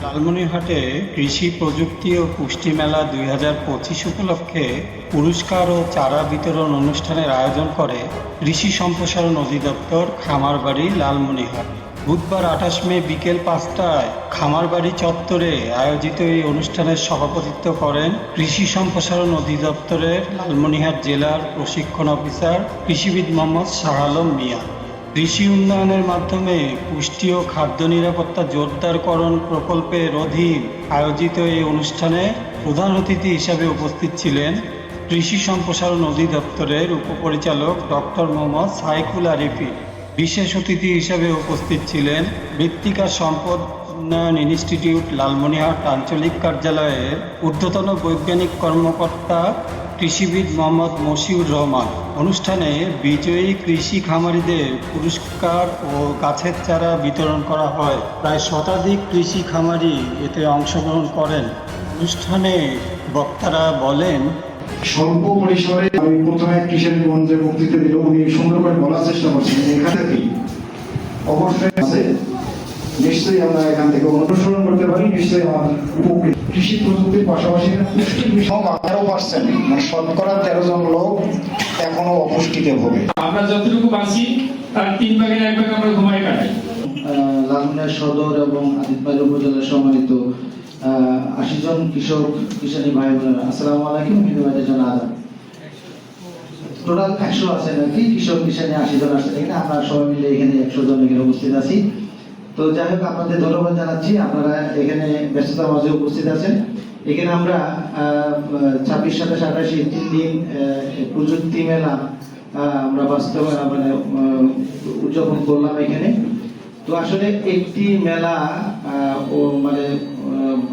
লালমনিরহাটে কৃষি প্রযুক্তি ও পুষ্টি মেলা 2025 উপলক্ষে পুরস্কার ও চারা বিতরণ অনুষ্ঠানের আয়োজন করে কৃষি সম্প্রসারণ অধিদপ্তর খামারবাড়ি লালমনিরহাট। বুধবার 28 মে বিকেল 5টায় খামারবাড়ি চত্বরে আয়োজিত এই অনুষ্ঠানের সভাপতিত্ব করেন কৃষি সম্প্রসারণ অধিদপ্তরের লালমনিরহাট জেলার প্রশিক্ষণ অফিসার কৃষিবিদ মোহাম্মদ শাহ আলম মিয়া। কৃষি উন্নয়নের মাধ্যমে পুষ্টি ও খাদ্য নিরাপত্তা জোরদারকরণ প্রকল্পের অধীন আয়োজিত এই অনুষ্ঠানে প্রধান অতিথি হিসাবে উপস্থিত ছিলেন কৃষি সম্প্রসারণ অধিদপ্তরের উপপরিচালক ডক্টর মোহাম্মদ সাইকুল আরিফিন। বিশেষ অতিথি হিসাবে উপস্থিত ছিলেন মৃত্তিকা সম্পদ উন্নয়ন ইনস্টিটিউট লালমনিরহাট আঞ্চলিক কার্যালয়ের ঊর্ধ্বতন বৈজ্ঞানিক কর্মকর্তা কৃষিবিদ মোহাম্মদ মশিউর রহমান। অনুষ্ঠানে বিজয়ী কৃষি খামারিদের পুরস্কার ও গাছের চারা বিতরণ করা হয়। প্রায় শতাধিক কৃষি খামারি এতে অংশগ্রহণ করেন। অনুষ্ঠানে বক্তারা বলেন, স্বল্প পরিসরে আমি প্রথমে কিশোরগঞ্জে বক্তৃতা দিল, উনি সুন্দর করে বলার চেষ্টা করছেন এখান থেকেই অবশ্যই আছে, নিশ্চয়ই আমরা এখান থেকে অনুসরণ করতে পারি, নিশ্চয়ই আমার উপকৃত। কৃষি প্রযুক্তির পাশাপাশি পুষ্টির বিষয় 13%, মানে শতকরা 13 জন লোক এখনো অপুষ্টিতে ভোগে। আমরা যতটুকু বাঁচি তার 3 ভাগের 1 ভাগ আমরা ঘুমাই কাটাই। লালমনিরহাট সদর এবং আদিতবাড়ি উপজেলার সম্মানিত 80 জন কৃষক কিষানী ভাই বোনেরা, আসসালামু আলাইকুম, হিন্দুবাদের জন্য আদাব। টোটাল 100 আছেন আর কি, কৃষক কিষানী 80 জন আসছেন এখানে, আমরা সবাই মিলে এখানে 100 জন এখানে উপস্থিত আছি। তো যাই হোক, আপনাদের ধন্যবাদ জানাচ্ছি, আপনারা এখানে ব্যস্ততার মাঝে উপস্থিত আছেন। এখানে আমরা 26, 27, 28 3 দিন প্রযুক্তি মেলা আমরা বাস্তবায়ন মানে উদযাপন করলাম এখানে। তো আসলে একটি মেলা ও মানে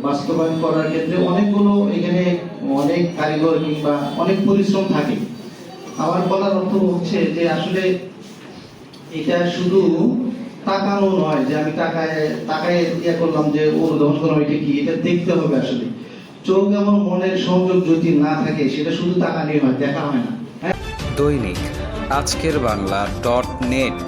বাস্তবায়ন করার ক্ষেত্রে অনেকগুলো এখানে অনেক কারিগর কিংবা অনেক পরিশ্রম থাকে। আমার বলার অর্থ হচ্ছে যে আসলে এটা শুধু তাকানো নয় যে আমি টাকায় ইয়ে করলাম যে অনুধাবন করলাম, এটা কি, এটা দেখতে হবে। আসলে চোখ এবং মনের সংযোগ যদি না থাকে সেটা শুধু তাকানোই হয়, দেখা হয় না। দৈনিক আজকের বাংলা .net